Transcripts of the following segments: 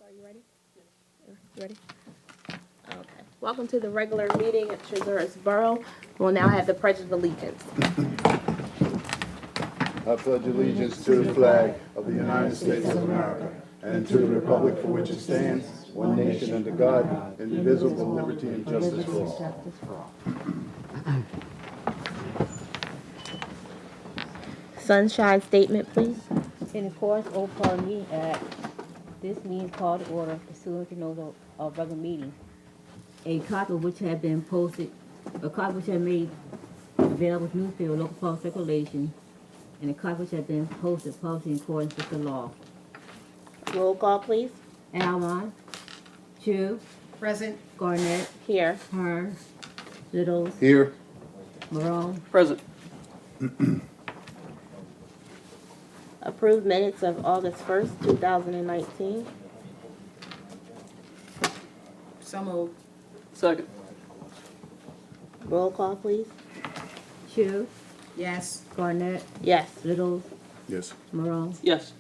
Are you ready? You ready? Okay. Welcome to the regular meeting at Traverse Borough. We'll now have the Pledge of Allegiance. I pledge allegiance to the flag of the United States of America and to the republic for which it stands, one nation under God, indivisible, with liberty and justice for all. Sunshine statement, please. In accordance with Open Public Meeting Act, this meeting called to order pursuant to notice of regular meeting. A copy of which had been posted, a copy which had made available to Newfield local public circulation, and a copy which had been posted publicly in accordance with the law. Roll call, please. Alwan, Chu, Present. Garnett, Here. Hearn, Littles, Here. Morone. Present. Approved minutes of August 1st, 2019. So moved. Second. Roll call, please. Chu, Yes. Garnett, Yes. Littles, Yes. Morone. Yes.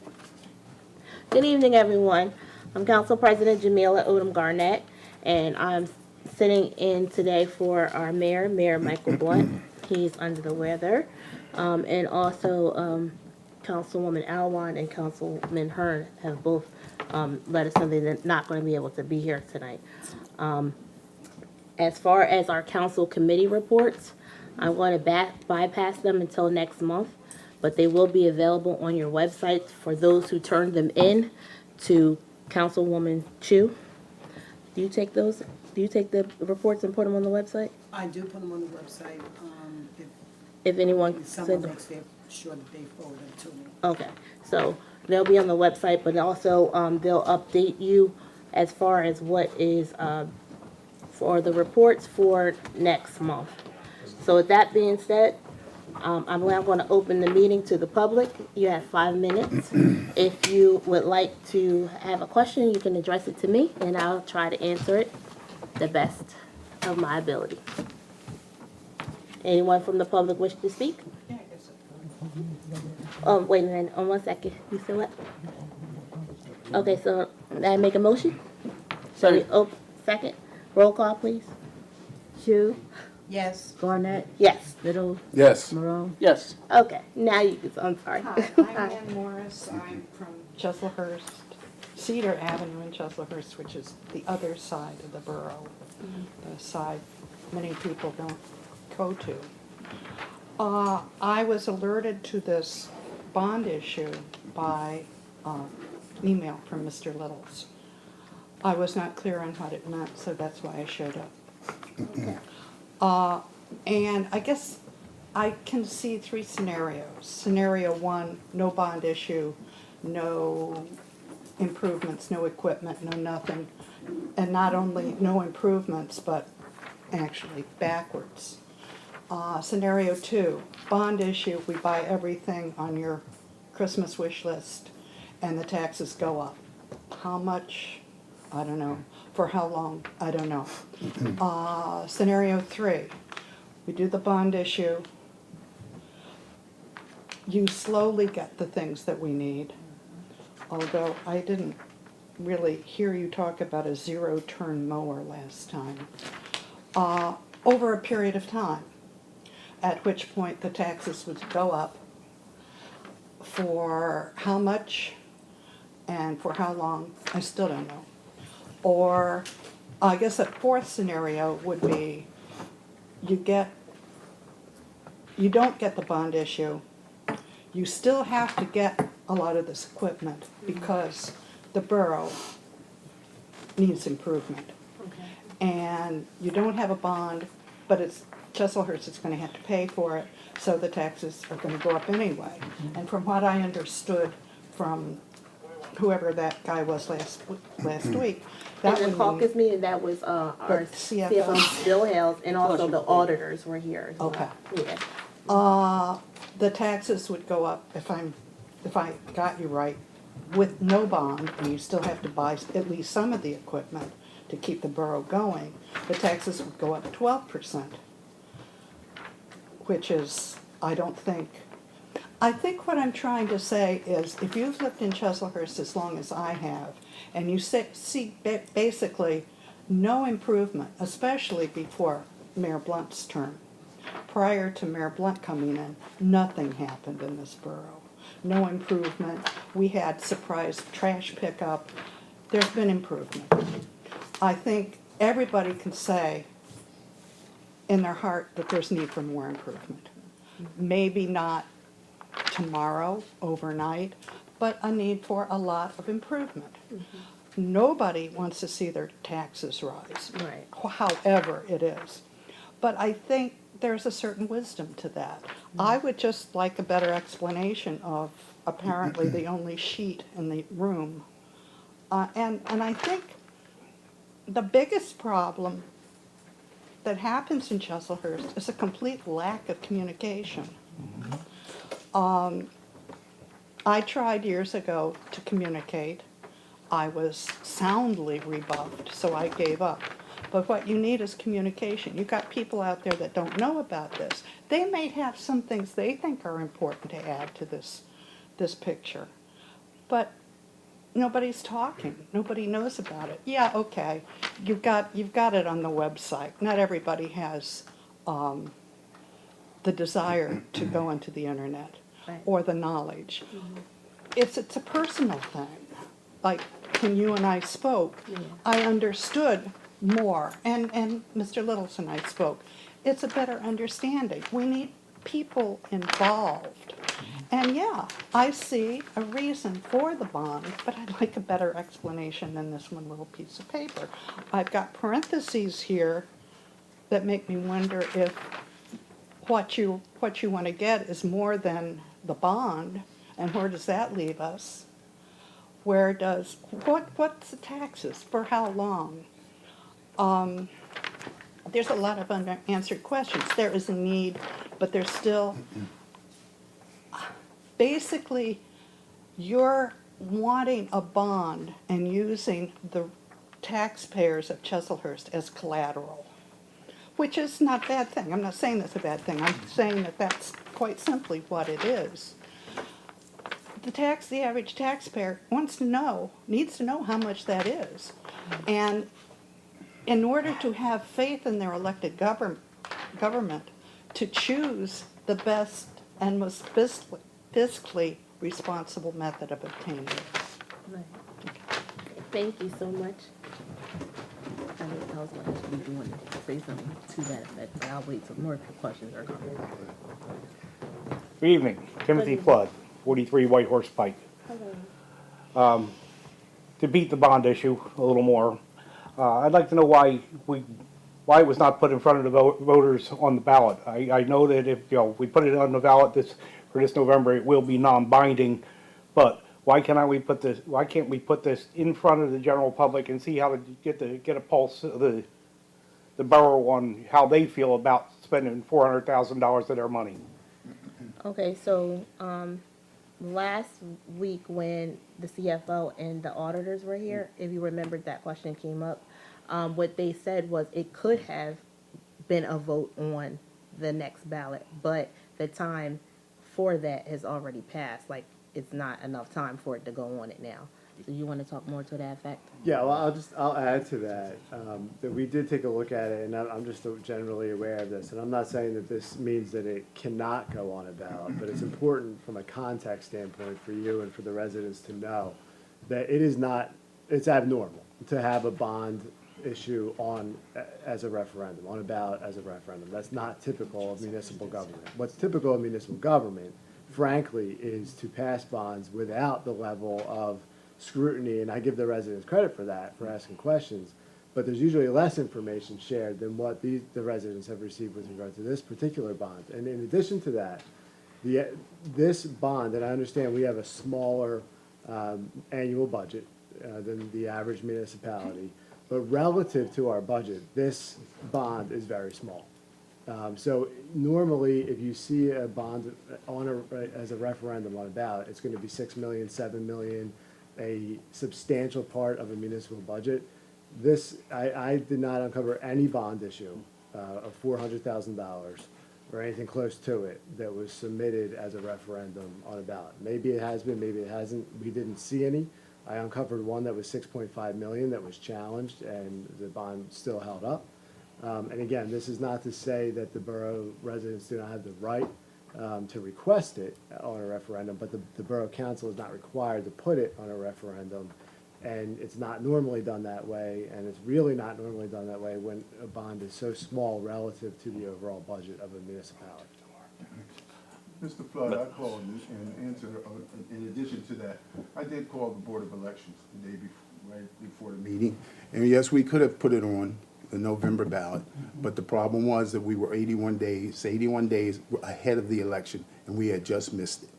Good evening, everyone. I'm Council President Jamila Odom Garnett, and I'm sitting in today for our mayor, Mayor Michael Blunt. He's under the weather. And also Councilwoman Alwan and Councilman Hearn have both let us know they're not going to be able to be here tonight. As far as our council committee reports, I'm going to bypass them until next month, but they will be available on your website for those who turned them in to Councilwoman Chu. Do you take those? Do you take the reports and put them on the website? I do put them on the website. If anyone If send someone them. makes it, sure that they forward them to me. Okay, so they'll be on the website, but also they'll update you as far as what is for the reports for next month. So with that being said, I'm now going to open the meeting to the public. You have 5 minutes. If you would like to have a question, you can address it to me, and I'll try to answer it the best of my ability. Anyone from the public wish to speak? Yeah, I guess so. Oh, wait a minute, 1 second. You said what? Okay, so may I make a motion? Second. Oh, second. Roll call, please. Chu, Yes. Garnett, Yes. Littles, Yes. Morone. Yes. Okay, now you can, I'm sorry. Hi, I'm Ann Morris. I'm from Chesilhurst, Cedar Avenue in Chesilhurst, which is the other side of the borough, the side many people don't go to. I was alerted to this bond issue by email from Mr. Littles. I was not clear on what it meant, so that's why I showed up. And I guess I can see 3 scenarios. Scenario 1, no bond issue, no improvements, no equipment, no nothing. And not only no improvements, but actually backwards. Scenario 2, bond issue, we buy everything on your Christmas wish list and the taxes go up. How much? I don't know. For how long? I don't know. Scenario 3, we do the bond issue. You slowly get the things that we need. Although I didn't really hear you talk about a 0-turn mower last time. Over a period of time, at which point the taxes would go up. For how much and for how long, I still don't know. Or I guess a 4th scenario would be you don't get the bond issue. You still have to get a lot of this equipment because the borough needs improvement. And you don't have a bond, but it's Chesilhurst is going to have to pay for it, so the taxes are going to go up anyway. And from what I understood from whoever that guy was last week, that In the would caucus mean, meeting, that was our CFO. CFO, Bill Hales, and also the auditors were here as well. Okay. Yeah. The taxes would go up, if I got you right, with no bond, and you still have to buy at least some of the equipment to keep the borough going, the taxes would go up 12%, which is, I don't think, I think what I'm trying to say is, if you've lived in Chislehurst as long as I have, and you see basically no improvement, especially before Mayor Blunt's term, prior to Mayor Blunt coming in, nothing happened in this borough. No improvement. We had surprise trash pickup. There's been improvement. I think everybody can say in their heart that there's need for more improvement. Maybe not tomorrow, overnight, but a need for a lot of improvement. Nobody wants to see their taxes rise, Right. however it is. But I think there's a certain wisdom to that. I would just like a better explanation of apparently the only sheet in the room. And I think the biggest problem that happens in Chislehurst is a complete lack of communication. I tried years ago to communicate. I was soundly rebuffed, so I gave up. But what you need is communication. You've got people out there that don't know about this. They may have some things they think are important to add to this picture. But nobody's talking. Nobody knows about it. Yeah, okay. You've got it on the website. Not everybody has the desire to go into the internet Right. or the knowledge. It's a personal thing. Like when you and I spoke, I understood more, and Mr. Littleton and I spoke. It's a better understanding. We need people involved. And yeah, I see a reason for the bond, but I'd like a better explanation than this one little piece of paper. I've got parentheses here that make me wonder if what you want to get is more than the bond, and where does that leave us? What's the taxes, for how long? There's a lot of unanswered questions. There is a need, but there's still, basically, you're wanting a bond and using the taxpayers of Chislehurst as collateral, which is not a bad thing. I'm not saying that's a bad thing. I'm saying that that's quite simply what it is. The average taxpayer needs to know how much that is. And in order to have faith in their elected government to choose the best and most fiscally responsible method of obtaining it. Right. Thank you so much. I was going to be doing say something to that effect, but I'll wait till more questions are coming. Good evening, Timothy Flood, 43 White Horse Pike. Hello. To beat the bond issue a little more, I'd like to know why it was not put in front of the voters on the ballot. I know that if we put it on the ballot for this November, it will be non-binding, but why can't we put this in front of the general public and see how to get a pulse of the borough on how they feel about spending $400,000 of their money? Okay, so last week when the CFO and the auditors were here, if you remembered, that question came up. What they said was it could have been a vote on the next ballot, but the time for that has already passed. Like, it's not enough time for it to go on it now. So you want to talk more to that effect? Yeah, well, I'll add to that, that we did take a look at it, and I'm just generally aware of this, and I'm not saying that this means that it cannot go on a ballot, but it's important from a context standpoint for you and for the residents to know that it's abnormal to have a bond issue as a referendum, on a ballot as a referendum. That's not typical of municipal government. What's typical of municipal government, frankly, is to pass bonds without the level of scrutiny, and I give the residents credit for that, for asking questions, but there's usually less information shared than what the residents have received with regard to this particular bond. And in addition to that, this bond, and I understand we have a smaller annual budget than the average municipality, but relative to our budget, this bond is very small. So normally, if you see a bond as a referendum on a ballot, it's going to be 6 million, 7 million, a substantial part of a municipal budget. I did not uncover any bond issue of $400,000 or anything close to it that was submitted as a referendum on a ballot. Maybe it has been, maybe it hasn't. We didn't see any. I uncovered one that was 6.5 million that was challenged, and the bond still held up. And again, this is not to say that the borough residents do not have the right to request it on a referendum, but the borough council is not required to put it on a referendum. And it's not normally done that way, and it's really not normally done that way when a bond is so small relative to the overall budget of a municipality. Mr. Flood, I called and answered, in addition to that, I did call the Board of Elections the day before, right before the meeting. And yes, we could have put it on the November ballot, but the problem was that we were 81 days ahead of the election, and we had just missed it.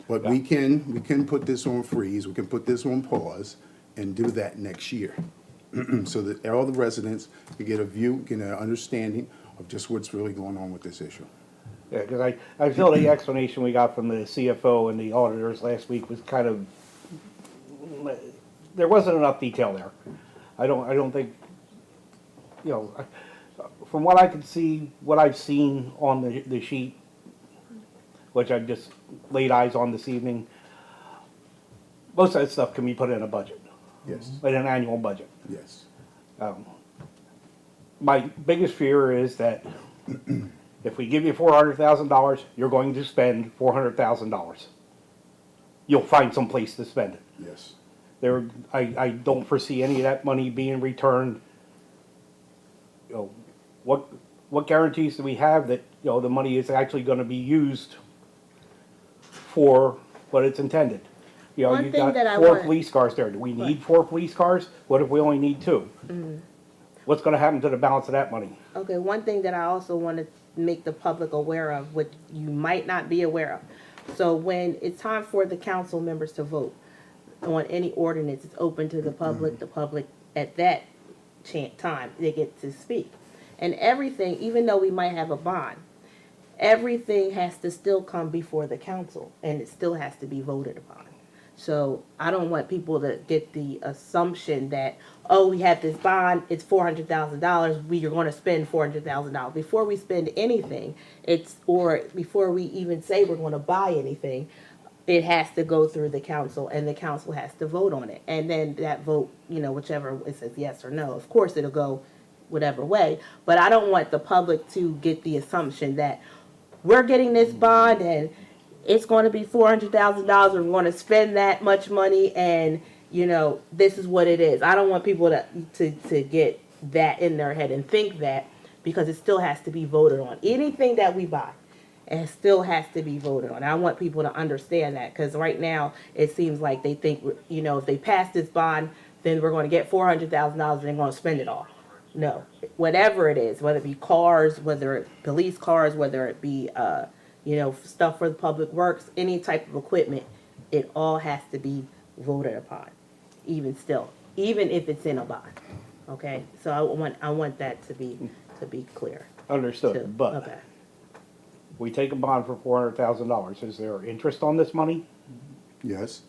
But we can put this on freeze, we can put this on pause, and do that next year. So that all the residents can get a view, get an understanding of just what's really going on with this issue. Yeah, because I feel the explanation we got from the CFO and the auditors last week was kind of, there wasn't enough detail there. I don't think, you know, from what I could see, what I've seen on the sheet, which I've just laid eyes on this evening, most of that stuff can be put in a budget, Yes, in an annual budget. yes. My biggest fear is that if we give you $400,000, you're going to spend $400,000. You'll find some place to spend it. Yes. I don't foresee any of that money being returned. You know, what guarantees do we have that, you know, the money is actually going to be used for what it's intended? You know, One you've thing got that I 4 want- police cars there. Do we need 4 police cars? What if we only need 2? What's going to happen to the balance of that money? Okay, one thing that I also want to make the public aware of, which you might not be aware of. So when it's time for the council members to vote on any ordinance, it's open to the public at that time, they get to speak. And everything, even though we might have a bond, everything has to still come before the council, and it still has to be voted upon. So I don't want people to get the assumption that, oh, we have this bond, it's $400,000, we are going to spend $400,000. Before we spend anything, or before we even say we're going to buy anything, it has to go through the council, and the council has to vote on it. And then that vote, you know, whichever it says yes or no, of course it'll go whatever way. But I don't want the public to get the assumption that we're getting this bond and it's going to be $400,000. We're going to spend that much money, and you know this is what it is. I don't want people to get that in their head and think that, because it still has to be voted on. Anything that we buy, it still has to be voted on. I want people to understand that, because right now it seems like they think, you know, if they pass this bond, then we're going to get $400,000 and they're going to spend it all. No, whatever it is, whether it be cars, whether it police cars, whether it be you know, stuff for the public works, any type of equipment, it all has to be voted upon, even if it's in a bond. Okay, so I want that to be clear. Understood, too. but Okay. we take a bond for $400,000. Is there interest on this money? Yes.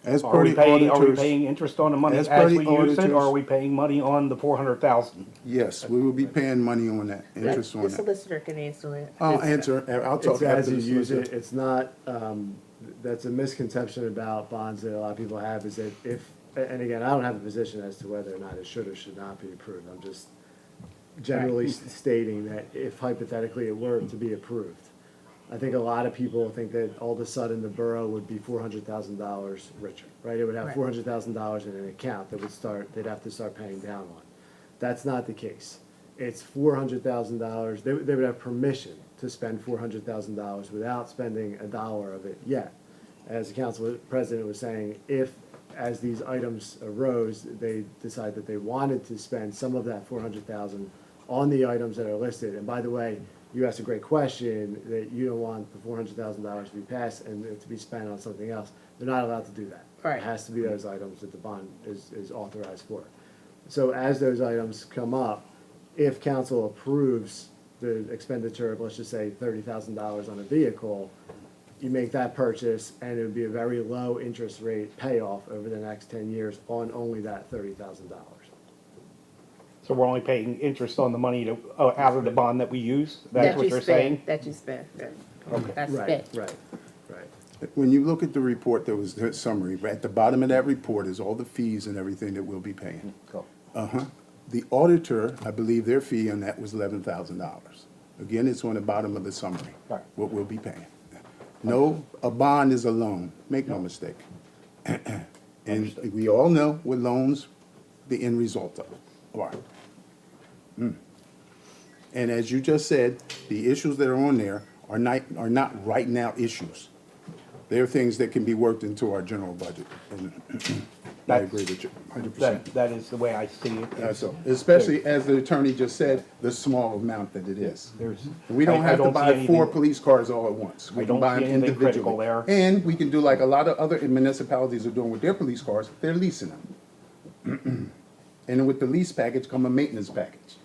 As Are per we the auditors, paying interest on the money as as per the we use it, auditors- or are we paying money on the 400,000? yes, we will be paying money on that, interest on The that. solicitor can answer it. I'll answer, I'll talk It's as after you the use solicitor. it. It's not, that's a misconception about bonds that a lot of people have, is that if, and again, I don't have a position as to whether or not it should or should not be approved. I'm just generally stating that if hypothetically it were to be approved, I think a lot of people think that all of a sudden the borough would be $400,000 richer, right? It would have Right. $400,000 in an account that they'd have to start paying down on. That's not the case. It's $400,000, they would have permission to spend $400,000 without spending a dollar of it yet. As the council president was saying, if, as these items arose, they decide that they wanted to spend some of that $400,000 on the items that are listed, and by the way, you asked a great question, that you don't want the $400,000 to be passed and it to be spent on something else. They're not allowed to do that. Right. It has to be those items that the bond is authorized for. So as those items come up, if council approves the expenditure of, let's just say, $30,000 on a vehicle, you make that purchase and it would be a very low interest rate payoff over the next 10 years on only that $30,000. So we're only paying interest on the money to, out of the bond that we use? That's what you you're spend, saying? that you spend, right. Okay. That's Right, spent. right, right. When you look at the report, there was a summary, but at the bottom of that report is all the fees and everything that we'll be paying. Cool. The auditor, I believe their fee on that was $11,000. Again, it's on the bottom of the summary, Right. what we'll be paying. No, a bond is a loan, make no mistake. And we all know what loans, the end result of are. And as you just said, the issues that are on there are not right now issues. They're things that can be worked into our general budget. And I agree with you, 100%. That is the way I see it. That's all. Especially, as the attorney just said, the small amount that it is. There's- We don't I have to don't see buy 4 anything- police cars all at once. We I can don't buy see them anything critical individually. there. And we can do like a lot of other municipalities are doing with their police cars, they're leasing them. And with the lease package come a maintenance package.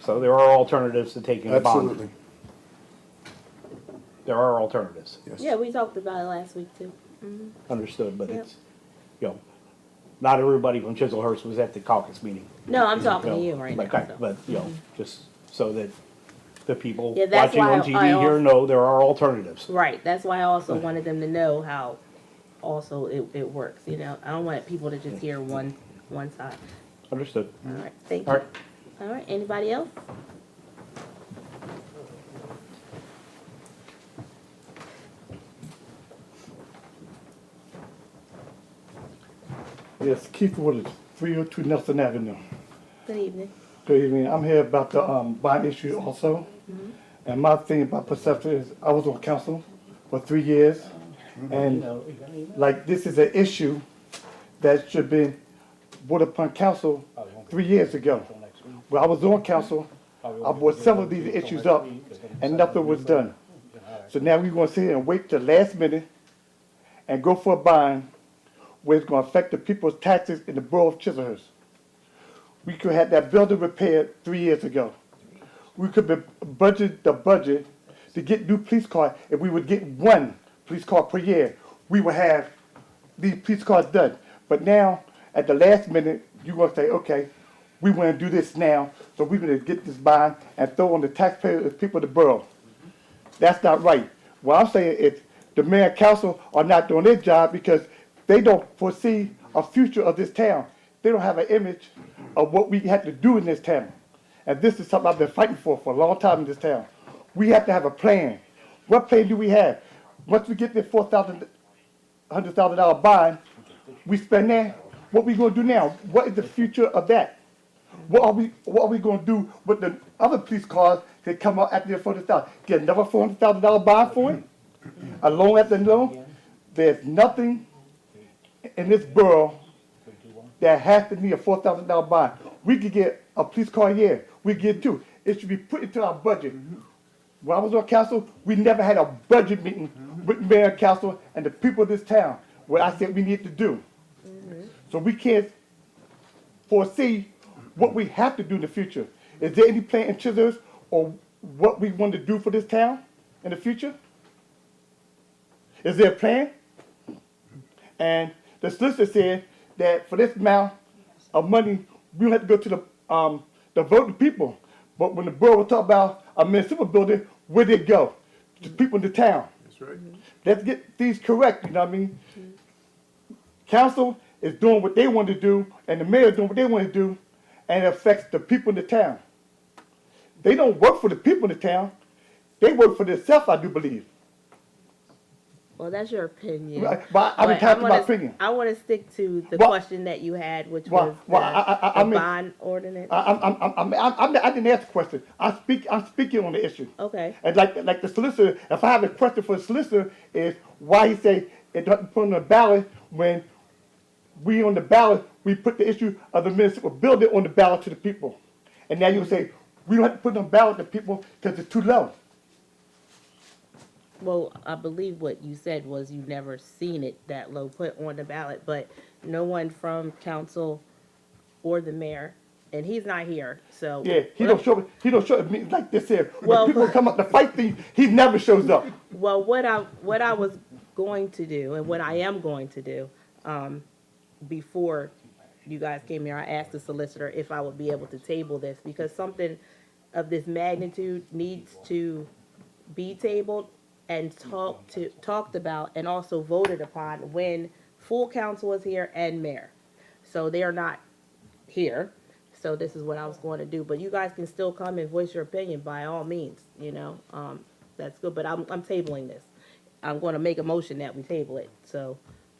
So there are alternatives to taking a bond. Absolutely, There are alternatives, yes. Yeah, we talked about it last week too. understood, but Yep. it's, not everybody from Chislehurst was at the caucus meeting. No, I'm talking to you right now. Okay, so. but, just so that the people Yeah, that's watching on why TV I here al- know there are alternatives. Right, that's why I also wanted them to know how also it works, you know? I don't want people to just hear one side. Understood. All right, thank you. All right. All right, anybody else? Yes, Keith Woodard, 302 Nelson Avenue. Good evening. Good evening. I'm here about the bond issue also. And my thing about perception is I was on council for 3 years. And like this is an issue that should have been brought upon council 3 years ago. When I was on council, I brought several of these issues up and nothing was done. So now we're going to sit here and wait till last minute and go for a bond where it's going to affect the people's taxes in the borough of Chislehurst. We could have that building repaired 3 years ago. We could have budgeted the budget to get new police cars. If we would get one police car per year, we would have these police cars done. But now, at the last minute, you're going to say, okay, we want to do this now, so we're going to get this bond and throw on the taxpayers and people of the borough. That's not right. What I'm saying is the mayor and council are not doing their job because they don't foresee a future of this town. They don't have an image of what we have to do in this town. And this is something I've been fighting for a long time in this town. We have to have a plan. What plan do we have? Once we get this $100,000 bond, we spend that. What we going to do now? What is the future of that? What are we going to do with the other police cars that come out after the $400,000? Get another $400,000 bond for it? A loan after loan? There's nothing in this borough that has to need a $4,000 bond. We could get a police car a year. We get 2. It should be put into our budget. When I was on council, we never had a budget meeting with mayor and council and the people of this town, what I said we need to do. So we can't foresee what we have to do in the future. Is there any plan in Chislehurst or what we want to do for this town in the future? Is there a plan? And the solicitor said that for this amount of money, we don't have to go to the voting people. But when the borough was talking about a municipal building, where did it go? To people in the town. That's right. Let's get these correct, you know what I mean? Council is doing what they want to do, and the mayor is doing what they want to do, and it affects the people in the town. They don't work for the people in the town. They work for themselves, I do believe. Well, that's your opinion. Right, but I'm But entitled to my wanna- opinion. I want to stick to the Well- question that you had, which Well- was I the mean- bond ordinance. I didn't ask the question. I'm speaking on the issue. Okay. And like the solicitor, if I have a question for the solicitor, is why he say it doesn't put on the ballot when we on the ballot, we put the issue of the municipal building on the ballot to the people. And now you say, we don't have to put it on the ballot to people because it's too low. Well, I believe what you said was you never seen it that low put on the ballot, but no one from council or the mayor, and he's not here, so. Yeah, he don't show me like this here. When Well- people come up to fight things, he never shows up. Well, what I was going to do, and what I am going to do, before you guys came here, I asked the solicitor if I would be able to table this, because something of this magnitude needs to be tabled and talked about and also voted upon when full council is here and mayor. So they are not here. So this is what I was going to do. But you guys can still come and voice your opinion by all means, you know. That's good. But I'm tabling this. I'm going to make a motion that we table it. So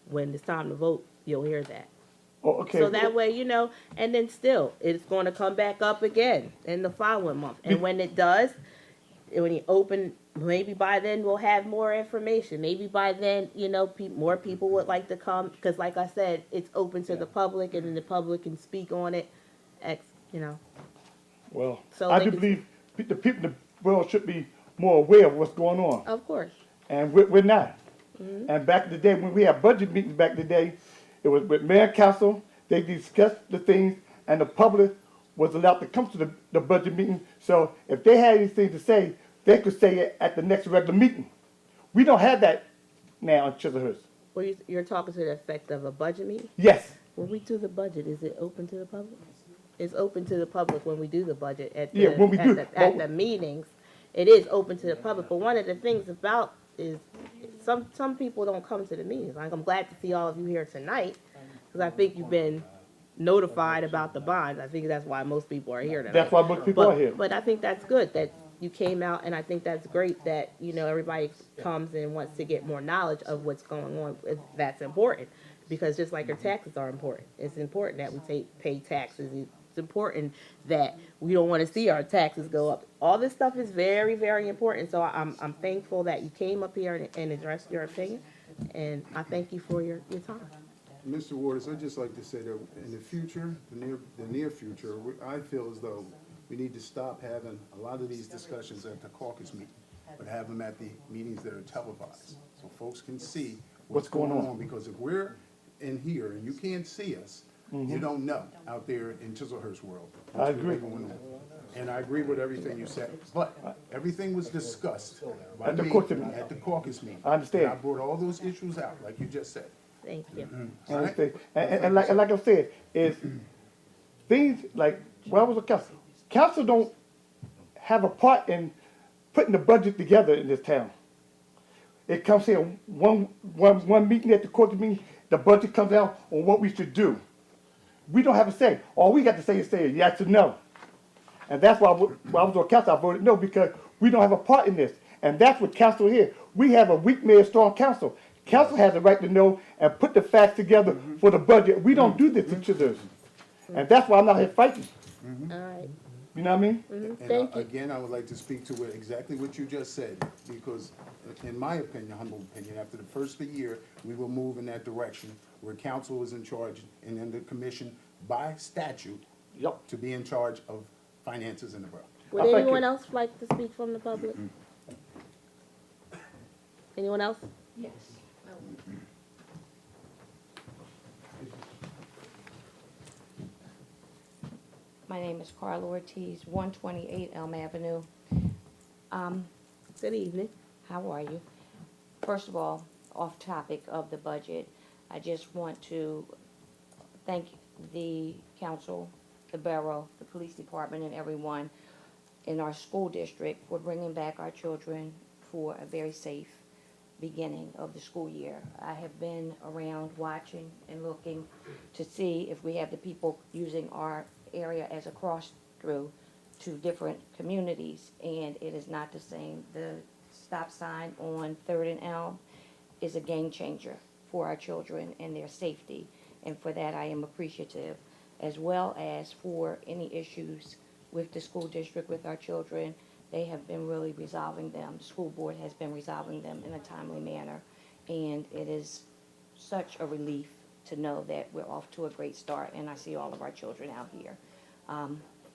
when it's time to vote, you'll hear that. Oh, okay. So that way, you know, and then still, it's going to come back up again in the following month. And when it does, when you open, maybe by then we'll have more information. Maybe by then, you know, more people would like to come, because like I said, it's open to the public, and then the public can speak on it, you know. Well, So I they do can- believe the people in the world should be more aware of what's going on, Of course. and we're not. Mm-hmm. And back in the day, when we had budget meetings back in the day, it was with mayor and council, they discussed the things, and the public was allowed to come to the budget meeting. So if they had anything to say, they could say it at the next regular meeting. We don't have that now in Chislehurst. Well, you're talking to the effect of a budget meeting? Yes, When we do the budget, is it open to the public? It's open to the public when we do the budget at the, Yeah, when we do, at the meetings. It is open to the public, but one of the things about is some people don't come to the meetings. Like, I'm glad to see all of you here tonight, because I think you've been notified about the bonds. I think that's why most people are here tonight. that's why most people are here. But I think that's good that you came out, and I think that's great that, you know, everybody comes and wants to get more knowledge of what's going on. That's important, because just like your taxes are important, it's important that we pay taxes. It's important that we don't want to see our taxes go up. All this stuff is very, very important. So I'm thankful that you came up here and addressed your opinion, and I thank you for your time. Mr. Waters, I'd just like to say that in the future, the near future, I feel as though we need to stop having a lot of these discussions at the caucus meeting, but have them at the meetings that are televised, so folks can see what's going on. Because if we're in here and you can't see us, you don't know out there in Chislehurst world. I agree. Going on. And I agree with everything you said, but everything was discussed by At the me caucus meeting. at the caucus meeting. I understand. And I brought all those issues out, like you just said. Thank you. I understand. And like I said, is things like, when I was a council don't have a part in putting the budget together in this town. It comes here, one meeting at the court meeting, the budget comes out on what we should do. We don't have a say. All we got to say is yes or no. And that's why when I was on council, I voted no, because we don't have a part in this. And that's what council here. We have a weak mayor, strong council. Council has the right to know and put the facts together for the budget. We don't do this to others. And that's why I'm not here fighting. All right. You know what I mean? And Thank you. again, I would like to speak to exactly what you just said, because in my opinion, humble opinion, after the first of the year, we will move in that direction where council is in charge and then the commission by statute Yep. to be in charge of finances in the borough. Would thank anyone you. else like to speak from the public? Anyone else? Yes. My name is Carla Ortiz, 128 Elm Avenue. Good evening. How are you? First of all, off topic of the budget, I just want to thank the council, the borough, the police department, and everyone in our school district for bringing back our children for a very safe beginning of the school year. I have been around watching and looking to see if we have the people using our area as a cross-through to different communities, and it is not the same. The stop sign on 3rd and Elm is a game changer for our children and their safety, and for that I am appreciative, as well as for any issues with the school district with our children. They have been really resolving them. The school board has been resolving them in a timely manner, and it is such a relief to know that we're off to a great start, and I see all of our children out here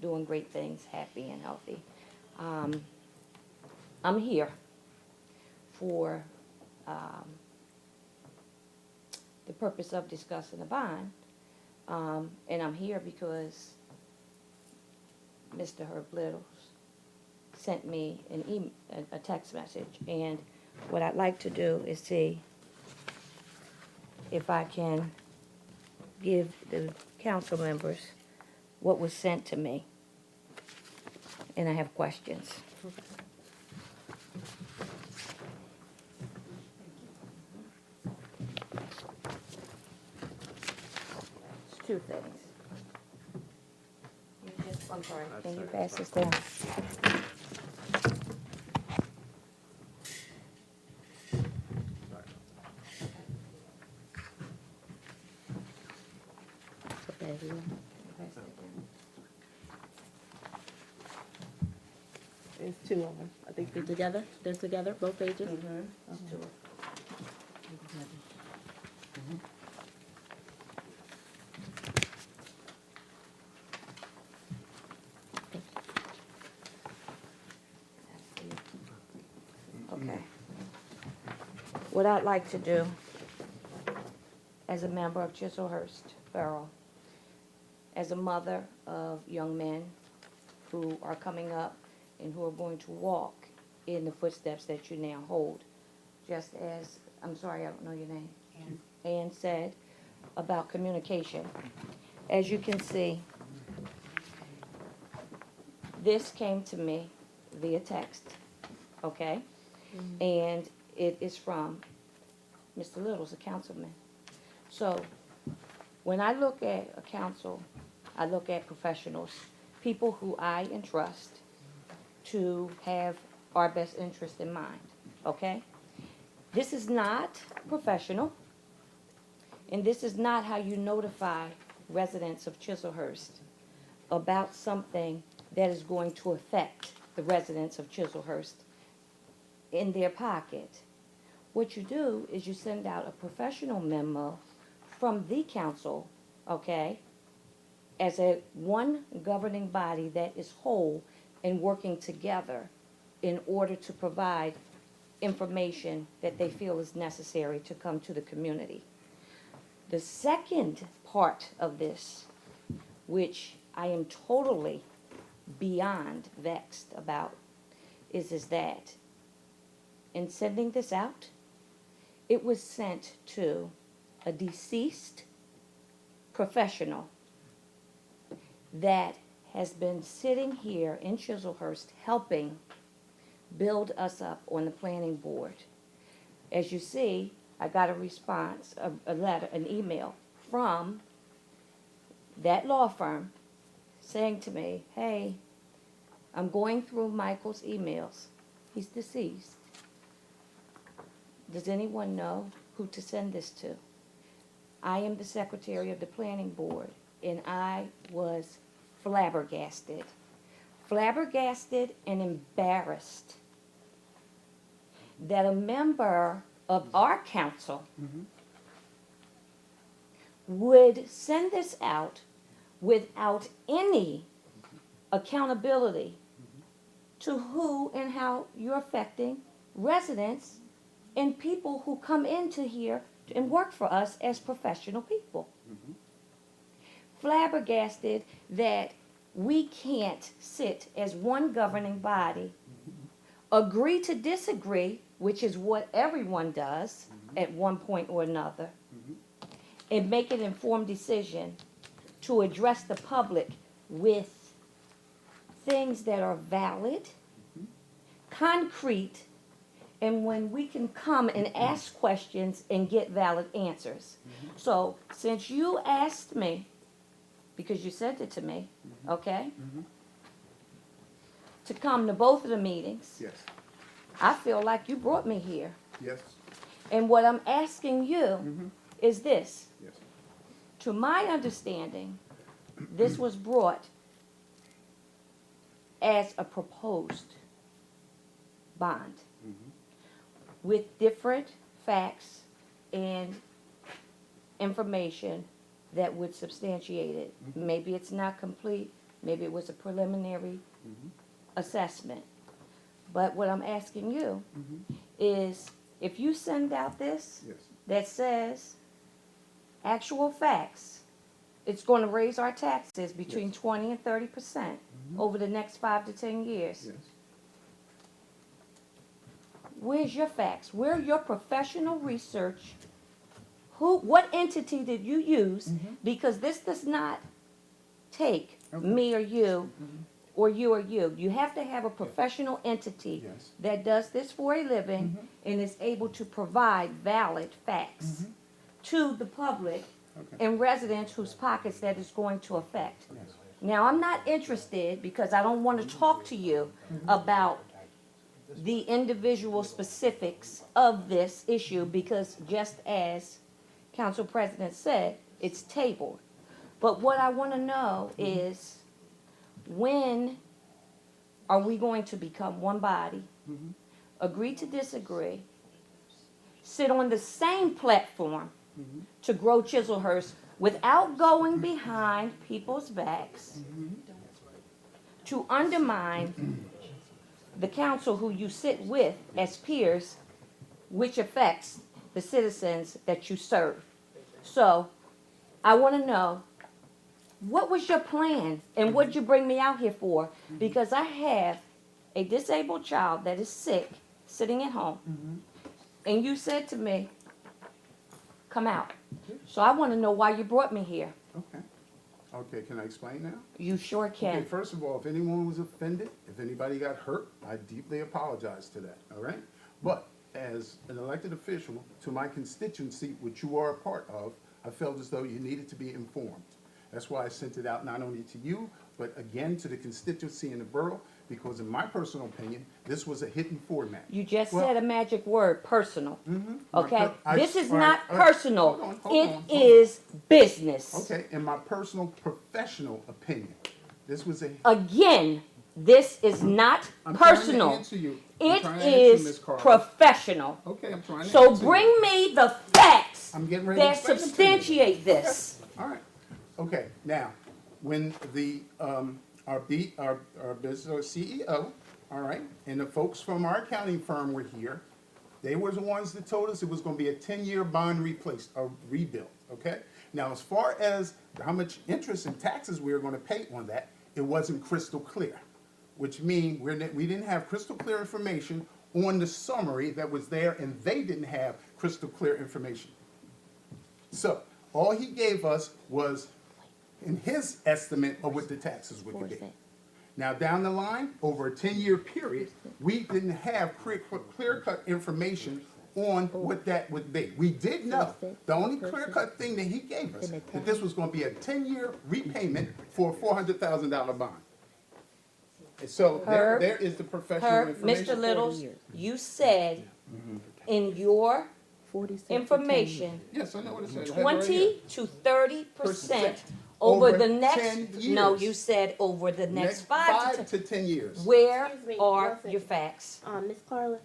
doing great things, happy and healthy. I'm here for the purpose of discussing the bond, and I'm here because Mr. Herb Littles sent me a text message, and what I'd like to do is see if I can give the council members what was sent to me. And I have questions. It's two things. I'm sorry, can you pass this down? Okay, yeah. There's two of them. I think they're together. They're together, both pages? Okay. Okay. What I'd like to do, as a member of Chislehurst Borough, as a mother of young men who are coming up and who are going to walk in the footsteps that you now hold, just as, I'm sorry, I don't know your name. Ann said about communication. As you can see, this came to me via text, okay? And it is from Mr. Little's, a councilman. So, when I look at a council, I look at professionals, people who I entrust to have our best interest in mind, okay? This is not professional, and this is not how you notify residents of Chislehurst about something that is going to affect the residents of Chislehurst in their pocket. What you do is you send out a professional memo from the council, okay, as a one governing body that is whole and working together in order to provide information that they feel is necessary to come to the community. The second part of this, which I am totally beyond vexed about, is that in sending this out, it was sent to a deceased professional that has been sitting here in Chislehurst helping build us up on the planning board. As you see, I got a response, a letter, an email from that law firm saying to me, hey, I'm going through Michael's emails. He's deceased. Does anyone know who to send this to? I am the secretary of the planning board, and I was flabbergasted. Flabbergasted and embarrassed that a member of our council would send this out without any accountability to who and how you're affecting residents and people who come into here and work for us as professional people. Flabbergasted that we can't sit as one governing body, agree to disagree, which is what everyone does at one point or another, and make an informed decision to address the public with things that are valid, concrete, and when we can come and ask questions and get valid answers. So, since you asked me, because you sent it to me, okay, to come to both of the meetings, Yes, I feel like you brought me here. yes, And what I'm asking you is this. yes. To my understanding, this was brought as a proposed bond with different facts and information that would substantiate it. Maybe it's not complete, maybe it was a preliminary assessment. But what I'm asking you is, if you send out this Yes. that says actual facts, it's going to raise our taxes between 20 and 30% over the next 5 to 10 years. Yes. Where's your facts? Where are your professional research? what entity did you use? Because this does not take me or you, or you or you. You have to have a professional entity Yes. that does this for a living and is able to provide valid facts to the public Okay. and residents whose pockets that is going to affect. Yes. Now, I'm not interested because I don't want to talk to you about the individual specifics of this issue because just as Council President said, it's tabled. But what I want to know is when are we going to become one body, agree to disagree, sit on the same platform to grow Chiselhurst without going behind people's backs to undermine the council who you sit with as peers, which affects the citizens that you serve. So I want to know, what was your plan and what did you bring me out here for? Because I have a disabled child that is sick, sitting at home, and you said to me, come out. So I want to know why you brought me here. Okay. Okay, can I explain now? You sure Okay, can. first of all, if anyone was offended, if anybody got hurt, I deeply apologize to that, all right? But as an elected official to my constituency, which you are a part of, I felt as though you needed to be informed. That's why I sent it out not only to you, but again to the constituency in the borough, because in my personal opinion, this was a hidden format. You just Well- said a magic word, personal. Okay? I- This is all right, not all right. personal. Hold on, It hold on. is business. Okay, in my personal professional opinion, this was a. Again, this is not I'm trying to personal. answer you. I'm It trying to answer you, Ms. is Carter. professional. Okay, I'm trying to So answer you. bring me the facts I'm getting ready to that explain them to you. substantiate this. All right. Okay, now, when the, our business CEO, all right, and the folks from our accounting firm were here, they were the ones that told us it was gonna be a 10-year bond rebuild, okay? Now, as far as how much interest and taxes we were gonna pay on that, it wasn't crystal clear, which means we didn't have crystal clear information on the summary that was there, and they didn't have crystal clear information. So, all he gave us was in his estimate of what the taxes would be. 4%. Now, down the line, over a 10-year period, we didn't have clear-cut information on what that would be. We did know, the only clear-cut thing that he gave us, that this was gonna be a 10-year repayment for a $400,000 bond. And so Herb, there is the professional Herb, information. Mr. Littles, you said in your 40 cents a ton. information, Yes, I know what it says. I have it right here. 20 to 30% Over over the next, 10 no, years. you said over the next Next 5 to 10. to 10 years. Where Excuse me, are one second. your facts? Ms. Carla,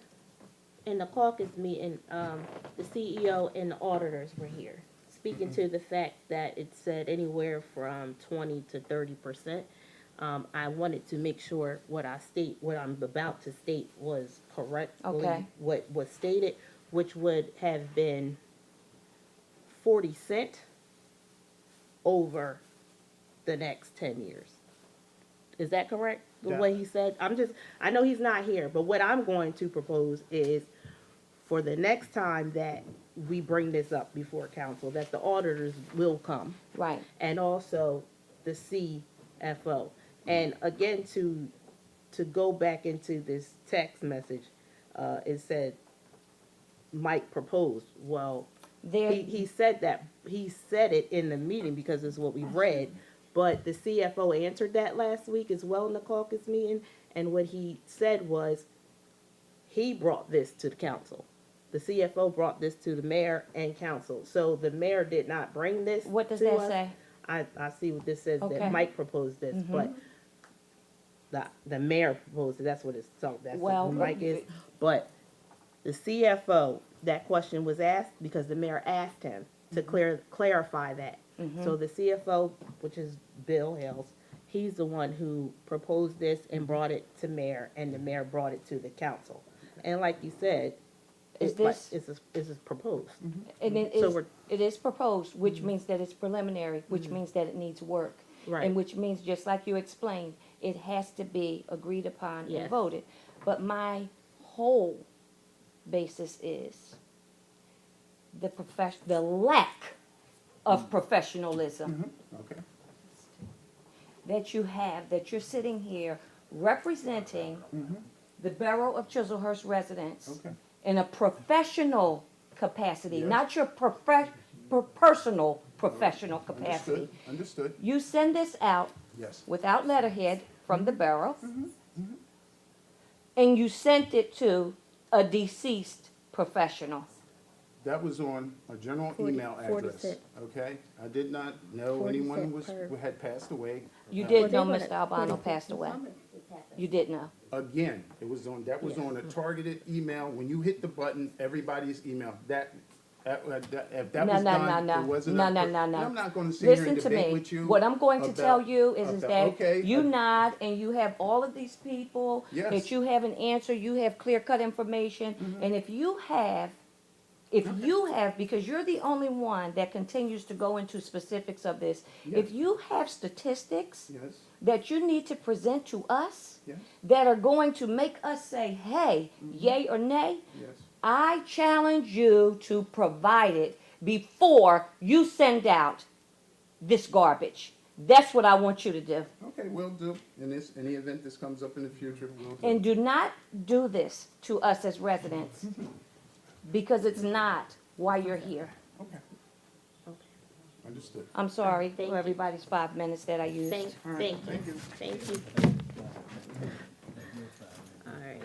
in the caucus meeting, the CEO and the auditors were here, speaking to the fact that it said anywhere from 20 to 30%. I wanted to make sure what I'm about to state was correctly Okay. what was stated, which would have been 40 cent over the next 10 years. Is that correct? The Yeah. way he said? I know he's not here, but what I'm going to propose is for the next time that we bring this up before council, that the auditors will come Right. and also the CFO. And again, to go back into this text message, it said Mike proposed. Well, There, he said that, he said it in the meeting because it's what we read, but the CFO answered that last week as well in the caucus meeting, and what he said was, he brought this to the council. The CFO brought this to the mayor and council, so the mayor did not bring this what does to that us. say? I see what this says, Okay. that Mike proposed this, but the mayor proposed it, that's what it's, so that's Well, what Mike is. But the CFO, that question was asked because the mayor asked him to clarify that. So the CFO, which is Bill Hales, he's the one who proposed this and brought it to mayor, and the mayor brought it to the council. And like you said, Is this- is proposed. And it So is, we're- it is proposed, which means that it's preliminary, which means that it needs work. Right. And which means, just like you explained, it has to be agreed upon and Yes. voted. But my whole basis is, the lack of professionalism Okay, that you have, that you're sitting here representing the Borough of Chiselhurst residents okay. in a professional capacity, Yes. not your personal professional capacity. Understood, You send this out yes. without letterhead from the borough, and you sent it to a deceased professional. That was on a general 40 email address, 46. okay? I did not know anyone 46 per. had passed away. You Uh, did know they're Mr. gonna- Albano passed away. You did know. Again, that was on a targeted email. When you hit the button, everybody's email, if that No, was no, done, no, it wasn't. no, a no, per- no, no. And I'm not gonna sit here Listen and to debate me. with you. What I'm going to tell about- you is that okay, you nod and you have all of these people Yes. that you have an answer, you have clear-cut information, and if you have, because you're the only one that continues to go into specifics of this, if Yes. you have statistics Yes, that you need to present to us yes, that are going to make us say, hey, yay or nay, yes. I challenge you to provide it before you send out this garbage. That's what I want you to do. Okay, we'll do. In any event this comes up in the future, we'll do. And do not do this to us as residents, because it's not why you're here. Okay. Understood. I'm sorry Thank for you. everybody's 5 minutes that I used. Thank you, thank you. All right.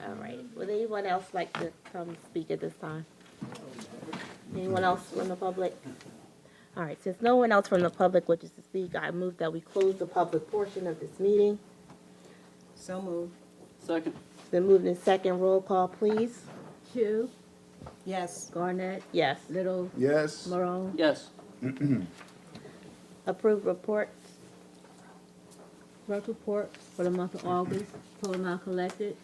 All right, would anyone else like to come speak at this time? Anyone else from the public? All right, since no one else from the public wishes to speak, I move that we close the public portion of this meeting. So moved. Second. It's been moved in second, roll call, please. Chu, Yes. Garnett, Yes. Little, Yes, Morone. Yes. Approved reports. Clerk report for the month of August, total amount collected,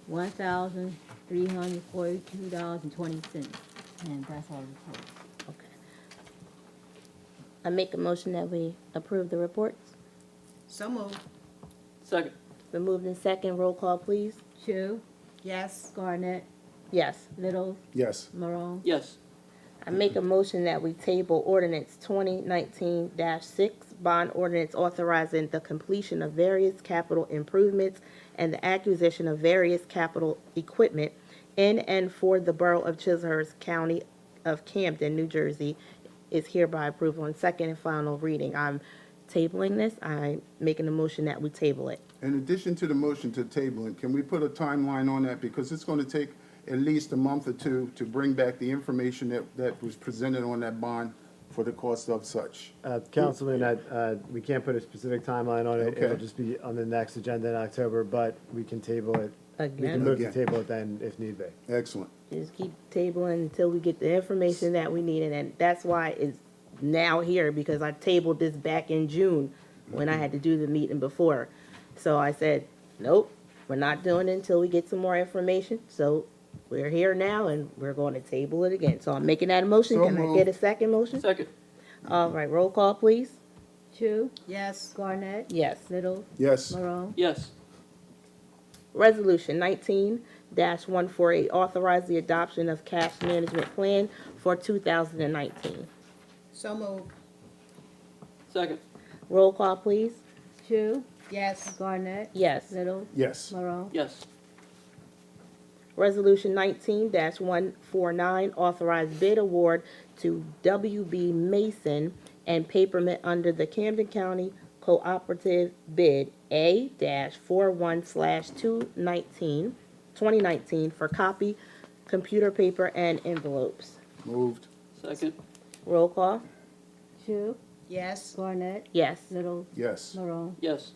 $1,342.20. And that's all the report. Okay. I make a motion that we approve the reports. So moved. Second. Been moved in second, roll call, please. Chu, Yes. Garnett, Yes. Little, yes. Morone. Yes. I make a motion that we table ordinance 2019-6, bond ordinance authorizing the completion of various capital improvements and the acquisition of various capital equipment in and for the Borough of Chiselhurst, County of Camden, New Jersey, is hereby approved on second and final reading. I'm tabling this. I'm making a motion that we table it. In addition to the motion to table it, can we put a timeline on that? Because it's going to take at least a month or two to bring back the information that was presented on that bond for the cost of such. Councilman, we can't put a specific timeline on it. It'll Okay. just be on the next agenda in October, but we can table it. We can Again, move to Again. table it then if need be. Excellent. just keep tabling until we get the information that we need, and that's why it's now here, because I tabled this back in June when I had to do the meeting before. So I said, nope, we're not doing it until we get some more information. So we're here now and we're going to table it again. So I'm making that a motion. So Can I get a moved. second motion? Second. All right, roll call, please. Chu, Yes. Garnett, Yes. Little, Yes, Morone. Yes. Resolution 19-148, authorize the adoption of cash management plan for 2019. So moved. Second. Roll call, please. Chu, Yes. Garnett, Yes. Little, yes. Morone. Yes. Resolution 19-149, authorized bid award to WB Mason and Paperman under the Camden County Cooperative Bid A-41/2019 for copy, computer paper, and envelopes. Moved, Second. Roll call? Chu, Yes. Garnett, Yes. Little, yes. Morone. Yes.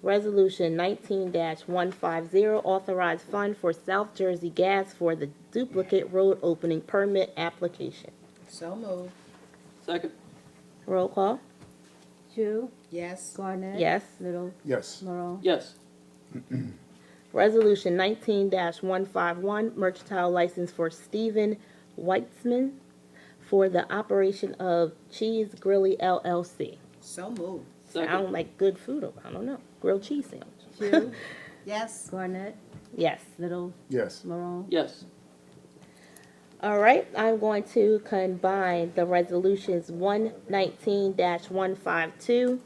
Resolution 19-150, authorized fund for South Jersey Gas for the duplicate road opening permit application. So moved. Second. Roll call? Chu, Yes. Garnett. Yes. Little, Yes, Morone. Yes. Resolution 19-151, mercantile license for Stephen Weitzman for the operation of Cheese Grilly LLC. So moved. Second. Sound like good food, I don't know, grilled cheese sandwich. Shu, Yes. Barnett, Yes. Little, Yes. Morone. Yes. All right, I'm going to combine the resolutions 119-152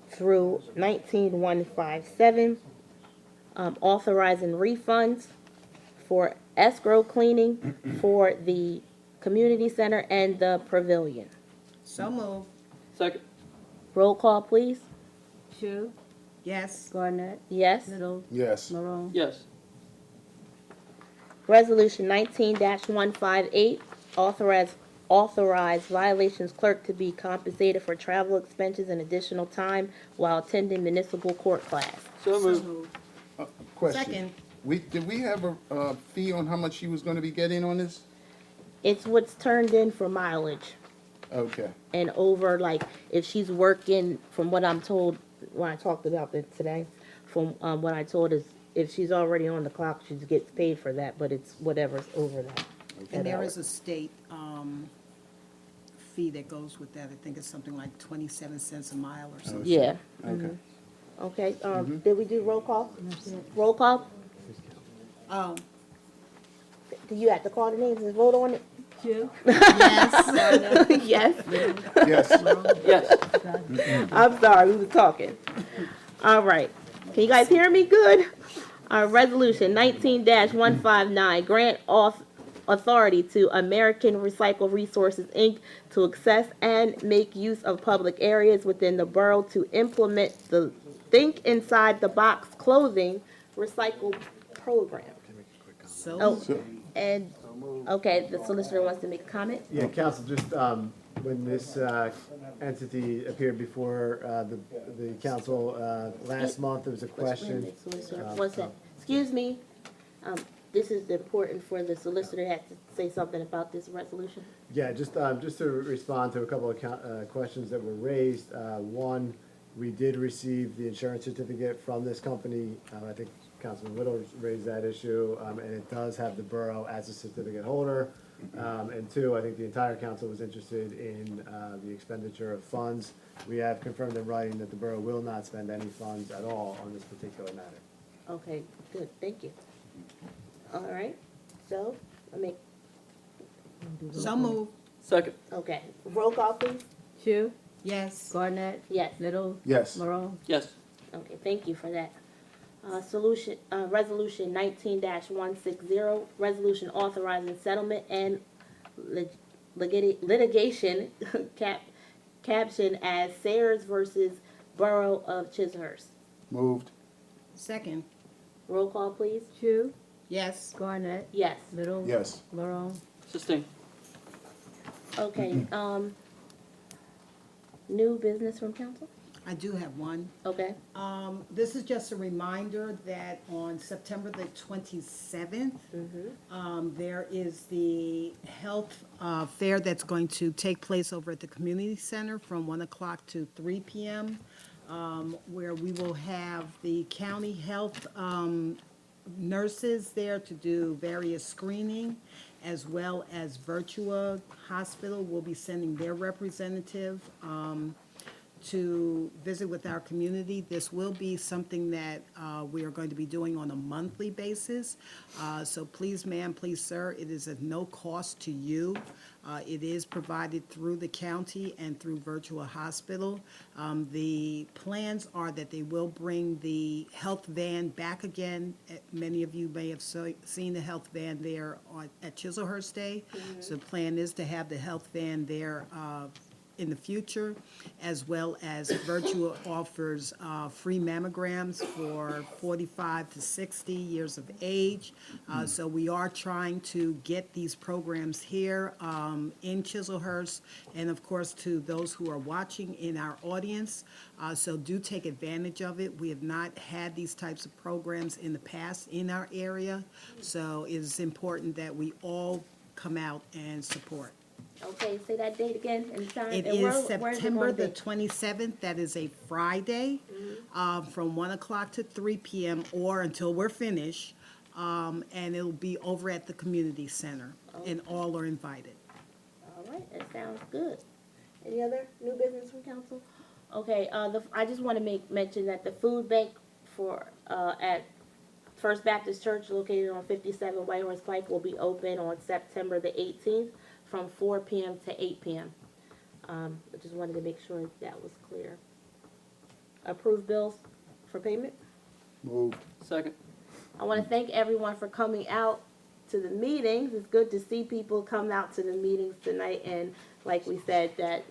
through 19157, authorizing refunds for escrow cleaning for the community center and the pavilion. So move. Second. Roll call, please. Shu, Yes. Barnett, Yes. Little, Yes. Morone. Yes. Resolution 19-158, authorize violations clerk to be compensated for travel expenses and additional time while attending municipal court class. So So moved. moved. Question. Second. Did we have a fee on how much she was gonna be getting on this? It's what's turned in for mileage. Okay. And over, like, if she's working, from what I'm told, when I talked about it today, from what I told is, if she's already on the clock, she gets paid for that, but it's whatever's over that. And there is a state fee that goes with that. I think it's something like 27 cents a mile or something. Yeah. Okay. Okay, did we do roll call? Roll call? Oh, Do you have to call the names and vote on it? Shu, yes. Yes. Yes. Yes. I'm sorry, we were talking. All right. Can you guys hear me good? Resolution 19-159, grant authority to American Recycle Resources, Inc. to access and make use of public areas within the borough to implement the Think Inside the Box clothing recycle program. So Oh, moved. and, okay, the solicitor wants to make a comment? Yeah, council, just, when this, entity appeared before, the council, last month, there was a Wait a question. minute, solicitor, one sec. Excuse me, this is important for the solicitor, has to say something about this resolution. Yeah, just to respond to a couple of questions that were raised. One, we did receive the insurance certificate from this company. I think Councilman Whittle raised that issue, and it does have the borough as a certificate holder. And two, I think the entire council was interested in the expenditure of funds. We have confirmed in writing that the borough will not spend any funds at all on this particular matter. Okay, good, thank you. All right, so, So moved. Second. okay, roll call, please. Shu, Yes. Barnett, Yes, Little, Yes. Morone. Yes. okay, thank you for that. Resolution 19-160, resolution authorizing settlement and litigation caption as Sayers versus Borough of Chislehurst. Moved. Second. Roll call, please. Shu, Yes. Barnett, Yes. Little, Yes. Morone. Sustain. Okay, new business from council? I do have one. Okay, This is just a reminder that on September the 27th, there is the health fair that's going to take place over at the community center from 1 o'clock to 3 p.m., where we will have the county health nurses there to do various screening, as well as Virtua Hospital will be sending their representative to visit with our community. This will be something that we are going to be doing on a monthly basis. So please, ma'am, please, sir, it is at no cost to you. It is provided through the county and through Virtua Hospital. The plans are that they will bring the health van back again. Many of you may have seen the health van there at Chislehurst Day. So the plan is to have the health van there in the future, as well as Virtua offers free mammograms for 45 to 60 years of age. So we are trying to get these programs here in Chislehurst, and of course to those who are watching in our audience. So do take advantage of it. We have not had these types of programs in the past in our area, so it is important that we all come out and support. okay, say that date again and time. It and is where's it September gonna the be? 27th, that is a Friday, from 1 o'clock to 3 p.m. or until we're finished. And it'll be over at the community center, and all are invited. All right, that sounds good. Any other new business from council? Okay, I just wanna mention that the food bank at First Baptist Church located on 57 White Horse Pike will be open on September the 18th from 4 p.m. to 8 p.m. I just wanted to make sure that was clear. Approve bills for payment. Moved. Second. I want to thank everyone for coming out to the meetings. It's good to see people come out to the meetings tonight. And like we said, that,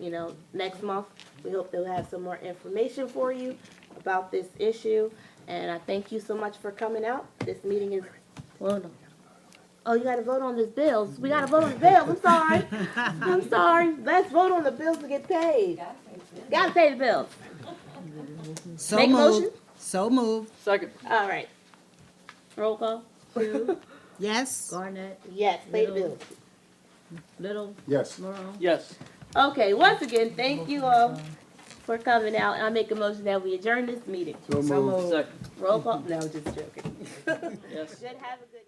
next month, we hope they'll have some more information for you about this issue. And I thank you so much for coming out. This meeting is, oh, you got to vote on this bills. We got to vote on the bills. I'm sorry. I'm sorry. Let's vote on the bills to get paid. Got to pay the bills. So Make moved. motion? So moved. Second. All right. Roll call. Hughes, Yes? Garnett, Yes, pay the bills. Little, Yes. Morrow. Yes. Okay, once again, thank you all for coming out. I make a motion that we adjourn this meeting. So moved. Second. Roll call. No, just joking. Yes. Good, have a good.